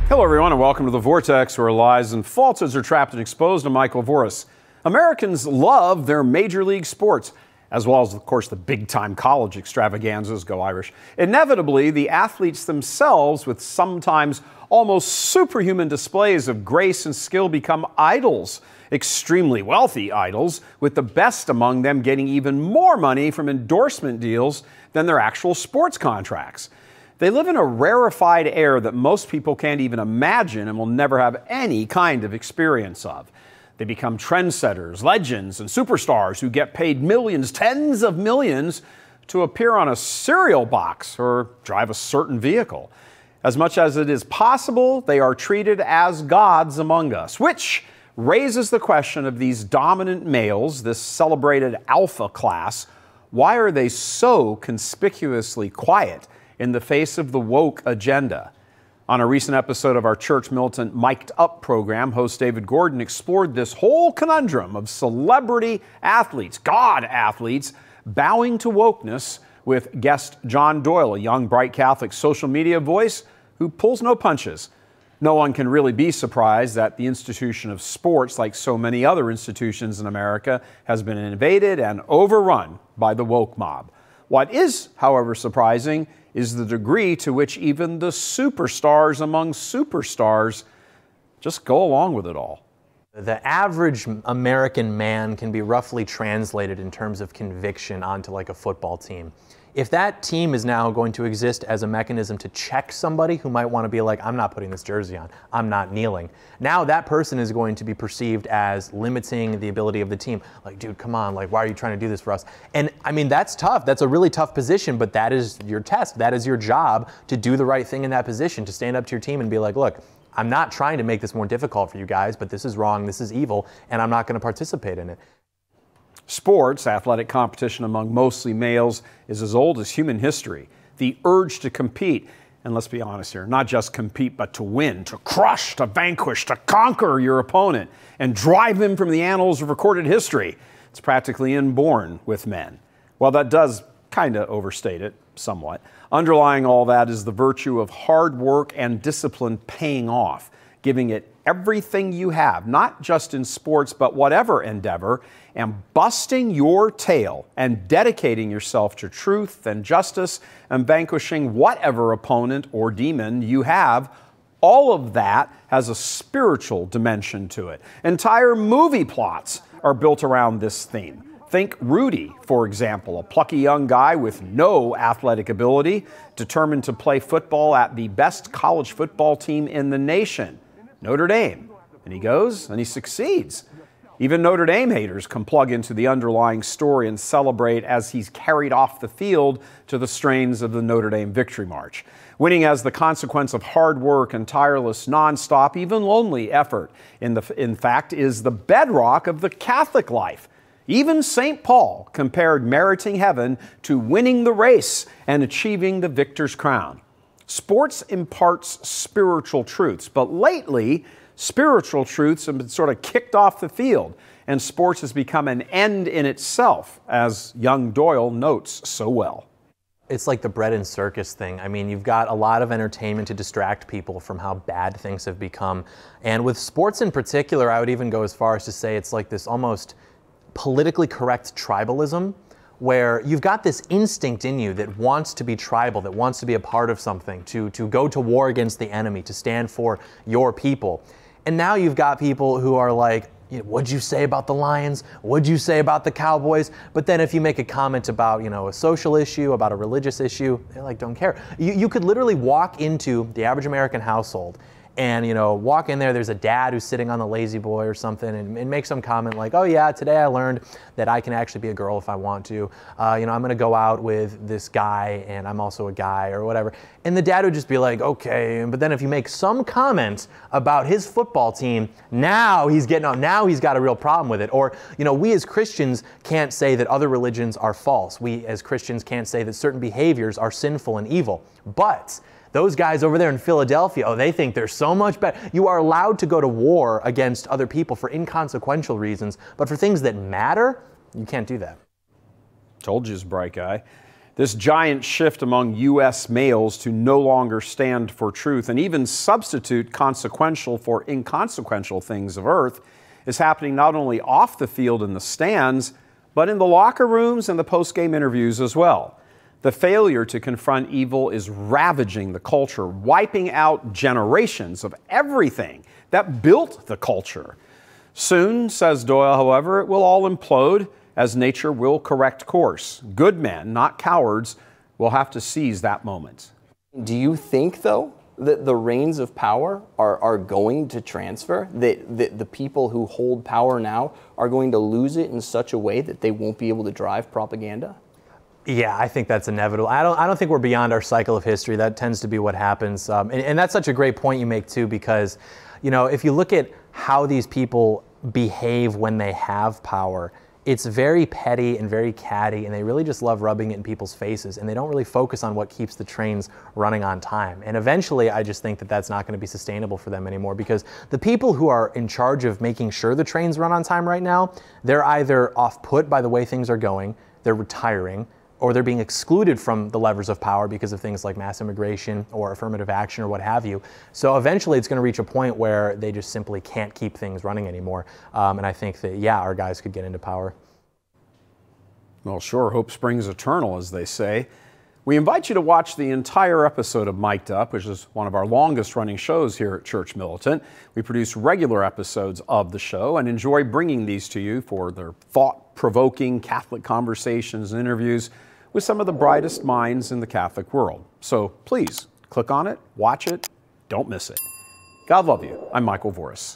Hello, everyone, and welcome to the Vortex, where lies and falsehoods are trapped and exposed. I'm Michael Voris. Americans love their major league sports, as well as, of course, the big-time college extravaganzas, go Irish. Inevitably, the athletes themselves, with sometimes almost superhuman displays of grace and skill, become idols, extremely wealthy idols, with the best among them getting even more money from endorsement deals than their actual sports contracts. They live in a rarefied air that most people can't even imagine and will never have any kind of experience of. They become trendsetters, legends, and superstars who get paid millions, tens of millions, to appear on a cereal box or drive a certain vehicle. As much as it is possible, they are treated as gods among us, which raises the question of these dominant males, this celebrated alpha class. Why are they so conspicuously quiet in the face of the woke agenda? On a recent episode of our Church Militant Mic'd Up program, host David Gordon explored this whole conundrum of celebrity athletes, God athletes, bowing to wokeness with guest John Doyle, a young, bright Catholic social media voice who pulls no punches. No one can really be surprised that the institution of sports, like so many other institutions in America, has been invaded and overrun by the woke mob. What is, however, surprising is the degree to which even the superstars among superstars just go along with it all. The average American man can be roughly translated in terms of conviction onto like a football team. If that team is now going to exist as a mechanism to check somebody who might want to be like, I'm not putting this jersey on, I'm not kneeling. Now that person is going to be perceived as limiting the ability of the team. Like, dude, come on, like, why are you trying to do this for us? And I mean, that's tough. That's a really tough position, but that is your test. That is your job, to do the right thing in that position, to stand up to your team and be like, look, I'm not trying to make this more difficult for you guys, but this is wrong, this is evil, and I'm not going to participate in it. Sports, athletic competition among mostly males, is as old as human history. The urge to compete, and let's be honest here, not just compete, but to win, to crush, to vanquish, to conquer your opponent, and drive them from the annals of recorded history. It's practically inborn with men. Well, that does kind of overstate it somewhat. Underlying all that is the virtue of hard work and discipline paying off, giving it everything you have, not just in sports, but whatever endeavor, and busting your tail and dedicating yourself to truth and justice and vanquishing whatever opponent or demon you have. All of that has a spiritual dimension to it. Entire movie plots are built around this theme. Think Rudy, for example, a plucky young guy with no athletic ability, determined to play football at the best college football team in the nation, Notre Dame. And he goes and he succeeds. Even Notre Dame haters can plug into the underlying story and celebrate as he's carried off the field to the strains of the Notre Dame Victory March. Winning as the consequence of hard work and tireless, nonstop, even lonely effort, in fact, is the bedrock of the Catholic life. Even St. Paul compared meriting heaven to winning the race and achieving the victor's crown. Sports imparts spiritual truths, but lately, spiritual truths have been sort of kicked off the field, and sports has become an end in itself, as young Doyle notes so well. It's like the bread and circus thing. I mean, you've got a lot of entertainment to distract people from how bad things have become. And with sports in particular, I would even go as far as to say it's like this almost politically correct tribalism, where you've got this instinct in you that wants to be tribal, that wants to be a part of something, to go to war against the enemy, to stand for your people. And now you've got people who are like, what'd you say about the Lions? What'd you say about the Cowboys? But then if you make a comment about, a social issue, about a religious issue, they like don't care. You could literally walk into the average American household and, walk in there, there's a dad who's sitting on the lazy boy or something and make some comment like, oh yeah, today I learned that I can actually be a girl if I want to. I'm going to go out with this guy and I'm also a guy or whatever. And the dad would just be like, okay. But then if you make some comment about his football team, now he's got a real problem with it. Or, we as Christians can't say that other religions are false. We as Christians can't say that certain behaviors are sinful and evil. But those guys over there in Philadelphia, they think they're so much better. You are allowed to go to war against other people for inconsequential reasons, but for things that matter, you can't do that. Told you he's a bright guy. This giant shift among U.S. males to no longer stand for truth and even substitute consequential for inconsequential things of earth is happening not only off the field in the stands, but in the locker rooms and the post-game interviews as well. The failure to confront evil is ravaging the culture, wiping out generations of everything that built the culture. Soon, says Doyle, however, it will all implode as nature will correct course. Good men, not cowards, will have to seize that moment. Do you think, though, that the reins of power are going to transfer? That the people who hold power now are going to lose it in such a way that they won't be able to drive propaganda? Yeah, I think that's inevitable. I don't think we're beyond our cycle of history. That tends to be what happens. And that's such a great point you make, too, because, you know, if you look at how these people behave when they have power, it's very petty and very catty, and they really just love rubbing it in people's faces, and they don't really focus on what keeps the trains running on time. And eventually, I just think that that's not going to be sustainable for them anymore, because the people who are in charge of making sure the trains run on time right now, they're either off-put by the way things are going, they're retiring, or they're being excluded from the levers of power because of things like mass immigration or affirmative action or what have you. So eventually it's going to reach a point where they just simply can't keep things running anymore. And I think that, yeah, our guys could get into power. Well, sure, hope springs eternal, as they say. We invite you to watch the entire episode of Mic'd Up, which is one of our longest running shows here at Church Militant. We produce regular episodes of the show and enjoy bringing these to you for their thought-provoking Catholic conversations and interviews with some of the brightest minds in the Catholic world. So please, click on it, watch it, don't miss it. God love you. I'm Michael Voris.